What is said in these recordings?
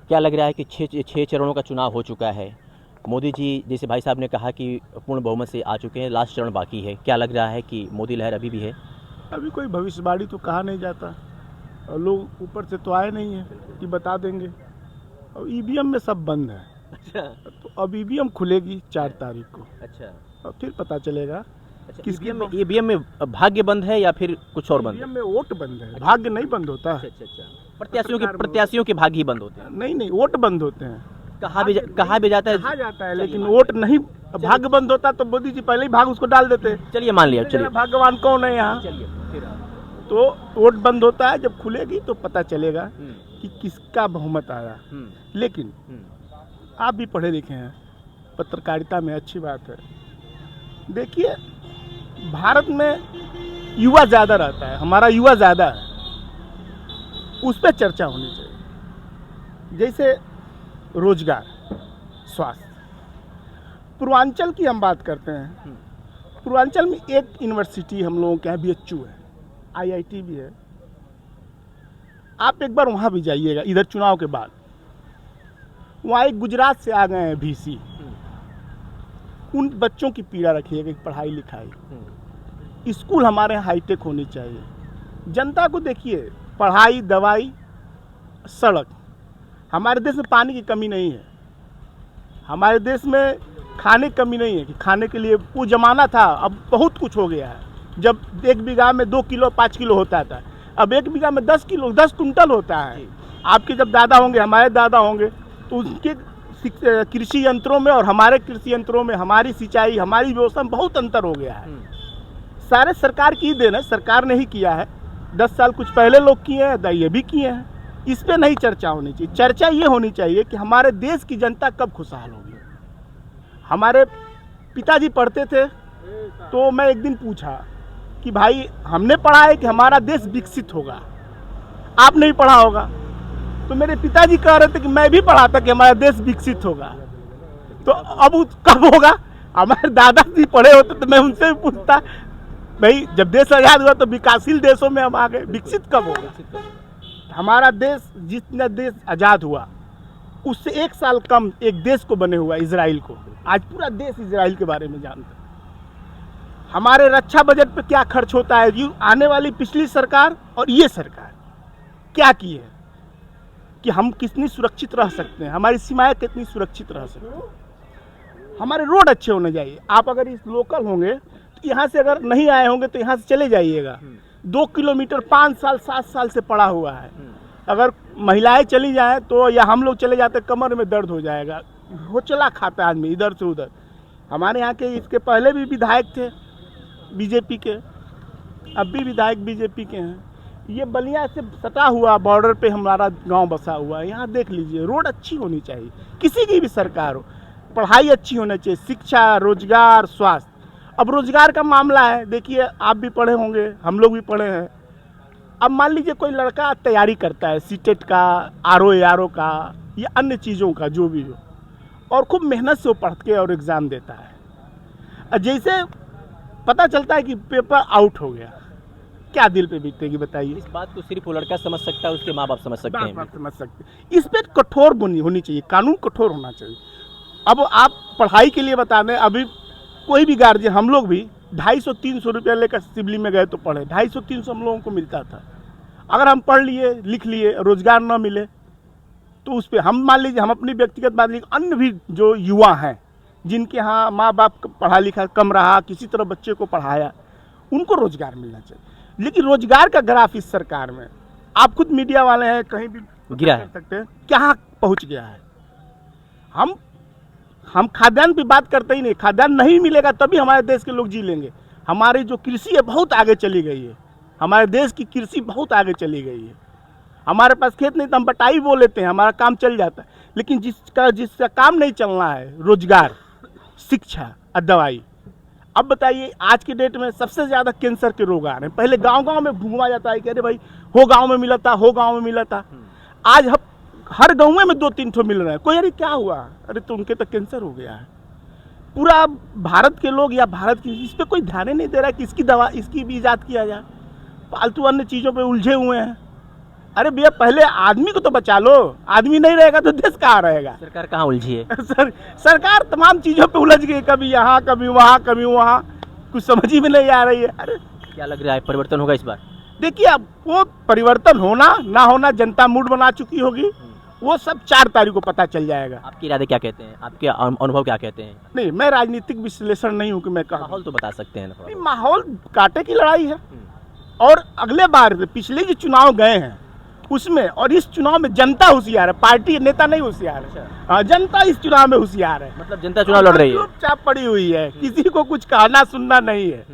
क्या लग रहा है कि छः चरणों का चुनाव हो चुका है, मोदी जी जैसे भाई साहब ने कहा कि पूर्ण बहुमत से आ चुके हैं, लास्ट चरण बाकी है, क्या लग रहा है कि मोदी लहर अभी भी है? अभी कोई भविष्यवाणी तो कहा नहीं जाता और लोग ऊपर से तो आए नहीं हैं कि बता देंगे। और ईवीएम में सब बंद है। अच्छा। तो अब ईवीएम खुलेगी 4 तारीख को। अच्छा। और फिर पता चलेगा। अच्छा, किसकी ईवीएम में भाग्य बंद है या फिर कुछ और बंद है? ईवीएम में वोट बंद है, भाग्य नहीं बंद होता है। अच्छा। प्रत्याशियों के भाग्य ही बंद होते हैं। नहीं, वोट बंद होते हैं। कहा भी जाता है, लेकिन वोट नहीं, भाग्य बंद होता तो मोदी जी पहले ही भाग उसको डाल देते। चलिए मान लिया, चलिए भाग्यवान कौन है यहाँ। तो वोट बंद होता है, जब खुलेगी तो पता चलेगा कि किसका बहुमत आया। लेकिन आप भी पढ़े लिखे हैं, पत्रकारिता में अच्छी बात है। देखिए, भारत में युवा ज़्यादा रहता है, हमारा युवा ज़्यादा है, उस पर चर्चा होनी चाहिए। जैसे रोजगार, स्वास्थ्य। पूर्वांचल की हम बात करते हैं, पूर्वांचल में एक यूनिवर्सिटी हम लोगों के यहाँ BHU है, IIT भी है। आप एक बार वहाँ भी जाइएगा इधर चुनाव के बाद। वहाँ एक गुजरात से आ गए हैं VC, उन बच्चों की पीड़ा रखिएगा, पढ़ाई लिखाई। स्कूल हमारे यहाँ हाईटेक होनी चाहिए। जनता को देखिए, पढ़ाई, दवाई, सड़क। हमारे देश में पानी की कमी नहीं है, हमारे देश में खाने की कमी नहीं है कि खाने के लिए वो ज़माना था, अब बहुत कुछ हो गया है। जब 1 बीघा में 2 किलो 5 किलो होता था, अब 1 बीघा में 10 किलो 10 कुंटल होता है। आपके जब दादा होंगे, हमारे दादा होंगे, तो उनके कृषि यंत्रों में और हमारे कृषि यंत्रों में, हमारी सिंचाई, हमारी व्यवस्था में बहुत अंतर हो गया है। सारे सरकार की देन है, सरकार ने ही किया है। 10 साल कुछ पहले लोग किए हैं, ये भी किए हैं। इस पे नहीं चर्चा होनी चाहिए। चर्चा ये होनी चाहिए कि हमारे देश की जनता कब खुशहाल होगी। हमारे पिताजी पढ़ते थे, तो मैं एक दिन पूछा कि भाई, हमने पढ़ा है कि हमारा देश विकसित होगा, आप नहीं पढ़ा होगा। तो मेरे पिताजी कह रहे थे कि मैं भी पढ़ा था कि हमारा देश विकसित होगा। तो अब कब होगा? हमारे दादाजी पढ़े होते तो मैं उनसे भी पूछता, भाई जब देश आज़ाद हुआ तो विकासशील देशों में हम आ गए, विकसित कब होगा? हमारा देश, जितना देश आज़ाद हुआ उससे 1 साल कम एक देश को बने हुआ, इजराइल को। आज पूरा देश इजराइल के बारे में जानता है। हमारे रक्षा बजट पे क्या खर्च होता है, ये आने वाली पिछली सरकार और ये सरकार क्या की है कि हम कितनी सुरक्षित रह सकते हैं, हमारी सीमाएं कितनी सुरक्षित रह सकती हैं। हमारे रोड अच्छे होने चाहिए। आप अगर इस लोकल होंगे तो यहाँ से अगर नहीं आए होंगे तो यहाँ से चले जाइएगा। 2 किलोमीटर 5 साल 7 साल से पड़ा हुआ है। अगर महिलाएं चली जाएं तो, या हम लोग चले जाते, कमर में दर्द हो जाएगा। वो चला खाता है आदमी इधर से उधर। हमारे यहाँ के इसके पहले भी विधायक थे बीजेपी के, अब भी विधायक बीजेपी के हैं। ये बलिया से सटा हुआ बॉर्डर पे हमारा गांव बसा हुआ है। यहाँ देख लीजिए, रोड अच्छी होनी चाहिए, किसी की भी सरकार हो। पढ़ाई अच्छी होनी चाहिए, शिक्षा, रोजगार, स्वास्थ्य। अब रोजगार का मामला है, देखिए आप भी पढ़े होंगे, हम लोग भी पढ़े हैं। अब मान लीजिए कोई लड़का तैयारी करता है सीटेट का, RO का, या अन्य चीज़ों का, जो भी हो, और खूब मेहनत से वो पढ़ के और एग्ज़ाम देता है। जैसे पता चलता है कि पेपर आउट हो गया, क्या दिल पे बीतेगी बताइए? इस बात को सिर्फ वो लड़का समझ सकता है, उसके माँ बाप समझ सकते हैं। समझ सकते हैं। इस पर कठोर होनी चाहिए, कानून कठोर होना चाहिए। अब आप पढ़ाई के लिए बता दें, अभी कोई भी गार्जियन, हम लोग भी 250-300 रुपया लेकर सिवली में गए तो पढ़े, 250-300 हम लोगों को मिलता था। अगर हम पढ़ लिए, लिख लिए, रोजगार न मिले तो उस पर हम, मान लीजिए हम अपनी व्यक्तिगत बात लीजिए, अन्य भी जो युवा हैं जिनके यहाँ माँ बाप पढ़ा लिखा कम रहा, किसी तरह बच्चे को पढ़ाया, उनको रोजगार मिलना चाहिए। लेकिन रोजगार का ग्राफ इस सरकार में, आप खुद मीडिया वाले हैं, कहीं भी गिरा कर सकते हैं, कहाँ पहुँच गया है। हम खाद्यान्न की बात करते ही नहीं। खाद्यान्न नहीं मिलेगा तभी हमारे देश के लोग जी लेंगे। हमारी जो कृषि है बहुत आगे चली गई है, हमारे देश की कृषि बहुत आगे चली गई है। हमारे पास खेत नहीं तो हम बटाई बो लेते हैं, हमारा काम चल जाता है। लेकिन जिसका काम नहीं चलना है, रोजगार, शिक्षा और दवाई। अब बताइए, आज के डेट में सबसे ज़्यादा कैंसर के रोग आ रहे हैं। पहले गांव-गांव में घुमा जाता है कि अरे भाई हो गांव में मिला था, हो गांव में मिला था। आज हर गांव में 2-3 ठो मिल रहे हैं। कोई अरे क्या हुआ, अरे तो उनके तो कैंसर हो गया है। पूरा भारत के लोग या भारत की, इस पर कोई ध्यान ही नहीं दे रहा है कि इसकी दवा, इसकी भी इजाद किया जाए। फालतू अन्य चीज़ों पे उलझे हुए हैं। अरे भैया पहले आदमी को तो बचा लो, आदमी नहीं रहेगा तो देश कहाँ रहेगा। सरकार कहाँ उलझी है? सरकार तमाम चीजों पे उलझ गई, कभी यहाँ कभी वहाँ कभी वहाँ, कुछ समझ ही में नहीं आ रही है। अरे क्या लग रहा है परिवर्तन होगा इस बार? देखिए अब वो परिवर्तन होना ना होना जनता मूड बना चुकी होगी, वो सब 4 तारीख को पता चल जाएगा। आपकी इरादे क्या कहते हैं, आपके अनुभव क्या कहते हैं? नहीं, मैं राजनीतिक विश्लेषण नहीं हूँ कि मैं कहूँ। माहौल तो बता सकते हैं ना थोड़ा। नहीं, माहौल कांटे की लड़ाई है, और अगले बार पिछले जो चुनाव गए हैं उसमें और इस चुनाव में जनता होशियार है, पार्टी नेता नहीं होशियार है। हाँ, जनता इस चुनाव में होशियार है। मतलब जनता चुनाव लड़ रही है, चुपचाप पड़ी हुई है, किसी को कुछ कहना सुनना नहीं है।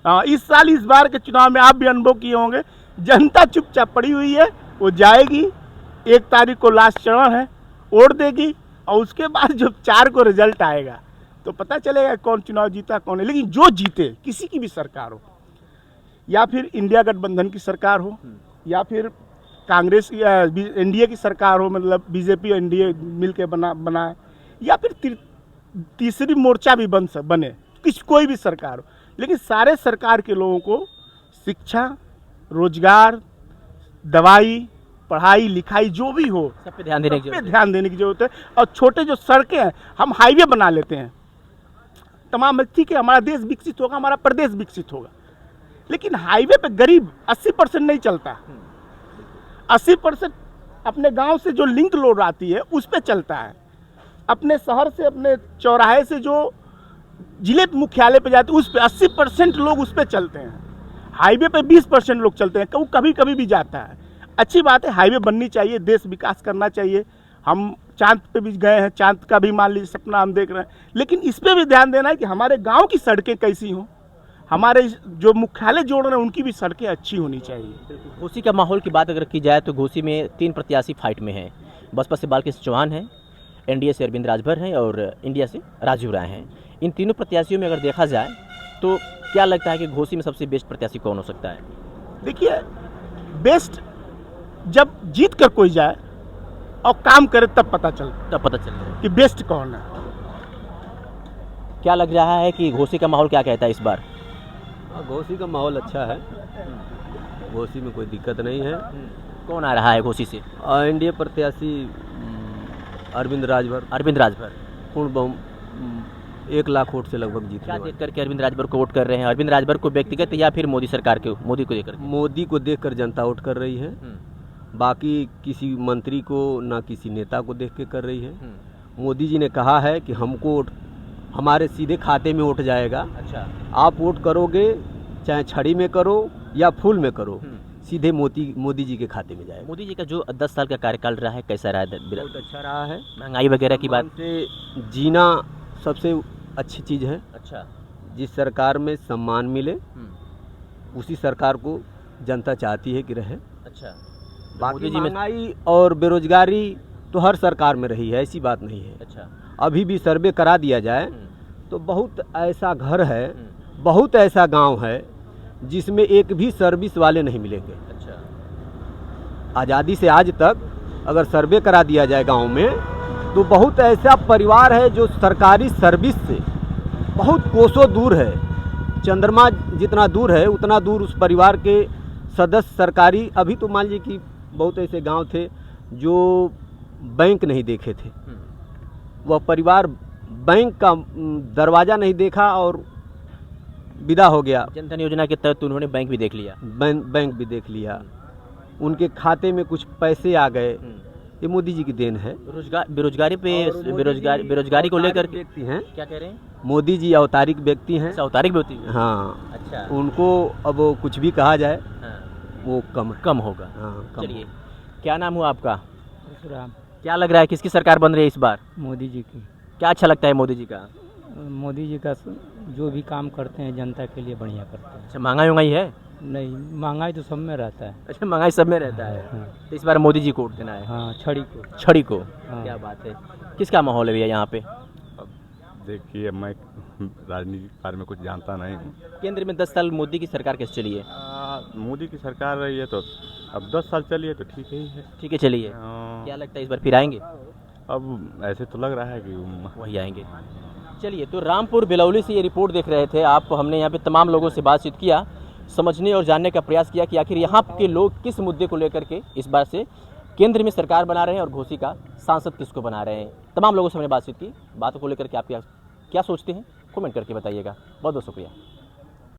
हाँ, इस साल इस बार के चुनाव में आप भी अनुभव किए होंगे, जनता चुपचाप पड़ी हुई है। वो जाएगी, 1 तारीख को लास्ट चरण है, वोट देगी, और उसके बाद जब 4 को रिजल्ट आएगा तो पता चलेगा कौन चुनाव जीता कौन है। लेकिन जो जीते, किसी की भी सरकार हो, या फिर इंडिया गठबंधन की सरकार हो, या फिर कांग्रेस या एनडीए की सरकार हो, मतलब बीजेपी और एनडीए मिलकर बनाए, या फिर तीसरी मोर्चा भी बने, कोई भी सरकार हो, लेकिन सारे सरकार के लोगों को शिक्षा, रोजगार, दवाई, पढ़ाई लिखाई जो भी हो, सब पे ध्यान देने की जरूरत है। और छोटे जो सड़कें हैं, हम हाईवे बना लेते हैं तमाम, ठीक है, हमारा देश विकसित होगा, हमारा प्रदेश विकसित होगा, लेकिन हाईवे पे गरीब 80% नहीं चलता। 80% अपने गांव से जो लिंक रोड आती है उस पे चलता है, अपने शहर से, अपने चौराहे से जो जिले मुख्यालय पे जाते हैं उस पे 80% लोग उस पे चलते हैं। हाईवे पे 20% लोग चलते हैं, कभी कभी भी जाता है। अच्छी बात है, हाईवे बननी चाहिए, देश विकास करना चाहिए। हम चांद पे भी गए हैं, चांद का भी मान लीजिए सपना हम देख रहे हैं, लेकिन इस पे भी ध्यान देना है कि हमारे गांव की सड़कें कैसी हों, हमारे जो मुख्यालय जोड़ रहे हैं उनकी भी सड़कें अच्छी होनी चाहिए। घोसी का माहौल की बात अगर की जाए तो घोसी में 3 प्रत्याशी फाइट में हैं। बसपा से बालकृष्ण चौहान हैं, एनडीए से अरविंद राजभर हैं और इंडिया से राजीव राय हैं। इन तीनों प्रत्याशियों में अगर देखा जाए तो क्या लगता है कि घोसी में सबसे बेस्ट प्रत्याशी कौन हो सकता है? देखिए, बेस्ट जब जीत कर कोई जाए और काम करे तब पता चले कि बेस्ट कौन है। क्या लग रहा है कि घोसी का माहौल क्या कहता है इस बार? घोसी का माहौल अच्छा है, घोसी में कोई दिक्कत नहीं है। कौन आ रहा है घोसी से? एनडीए प्रत्याशी अरविंद राजभर पूर्ण बहु 1 लाख वोट से लगभग जीत। क्या देख करके अरविंद राजभर को वोट कर रहे हैं? अरविंद राजभर को व्यक्तिगत या फिर मोदी सरकार के, मोदी को देखकर? मोदी को देखकर जनता वोट कर रही है, बाकी किसी मंत्री को ना किसी नेता को देख के कर रही है। मोदी जी ने कहा है कि हमको हमारे सीधे खाते में वोट जाएगा। अच्छा, आप वोट करोगे चाहे छड़ी में करो या फूल में करो, सीधे मोदी जी के खाते में जाएगा। मोदी जी का जो 10 साल का कार्यकाल रहा है कैसा रहा है? बहुत अच्छा रहा है। महंगाई वगैरह की बात से जीना सबसे अच्छी चीज़ है। अच्छा, जिस सरकार में सम्मान मिले उसी सरकार को जनता चाहती है कि रहे। अच्छा, बाकी महंगाई और बेरोजगारी तो हर सरकार में रही है, ऐसी बात नहीं है। अच्छा, अभी भी सर्वे करा दिया जाए तो बहुत ऐसा घर है, बहुत ऐसा गांव है जिसमें एक भी सर्विस वाले नहीं मिलेंगे। अच्छा, आज़ादी से आज तक अगर सर्वे करा दिया जाए गांव में तो बहुत ऐसा परिवार है जो सरकारी सर्विस से बहुत कोसों दूर है। चंद्रमा जितना दूर है उतना दूर उस परिवार के सदस्य सरकारी। अभी तो मान लीजिए कि बहुत ऐसे गांव थे जो बैंक नहीं देखे थे, वह परिवार बैंक का दरवाज़ा नहीं देखा और विदा हो गया। जनधन योजना के तहत उन्होंने बैंक भी देख लिया। बैंक भी देख लिया, उनके खाते में कुछ पैसे आ गए। ये मोदी जी की देन है। बेरोजगारी को लेकर व्यक्ति हैं, क्या कह रहे हैं? मोदी जी अवतारिक व्यक्ति हैं। अवतारिक व्यक्ति? हाँ। अच्छा, उनको अब कुछ भी कहा जाए वो कम होगा। हाँ, चलिए, क्या नाम हुआ आपका? राम। क्या लग रहा है किसकी सरकार बन रही है इस बार? मोदी जी की। क्या अच्छा लगता है मोदी जी का? मोदी जी का जो भी काम करते हैं जनता के लिए बढ़िया करते हैं। अच्छा, महंगाई है? नहीं, महंगाई तो सब में रहता है। अच्छा, महंगाई सब में रहता है। हाँ। तो इस बार मोदी जी को वोट देना है? हाँ, छड़ी को। हाँ। क्या बात है। किसका माहौल है भैया यहाँ पे? देखिए, मैं राजनीति के बारे में कुछ जानता नहीं हूँ। केंद्र में 10 साल मोदी की सरकार कैसे चली है? मोदी की सरकार रही है तो अब 10 साल चली है तो ठीक ही है। ठीक है, चलिए। क्या लगता है इस बार फिर आएंगे? अब ऐसे तो लग रहा है कि वही आएंगे। चलिए, तो रामपुर बिलौली से ये रिपोर्ट देख रहे थे आप। हमने यहाँ पे तमाम लोगों से बातचीत किया। समझने और जानने का प्रयास किया कि आखिर यहाँ के लोग किस मुद्दे को लेकर के इस बार से केंद्र में सरकार बना रहे हैं और घोसी का सांसद किसको बना रहे हैं। तमाम लोगों से हमने बातचीत की। बातों को लेकर के आप क्या सोचते हैं, कमेंट करके बताइएगा। बहुत बहुत शुक्रिया।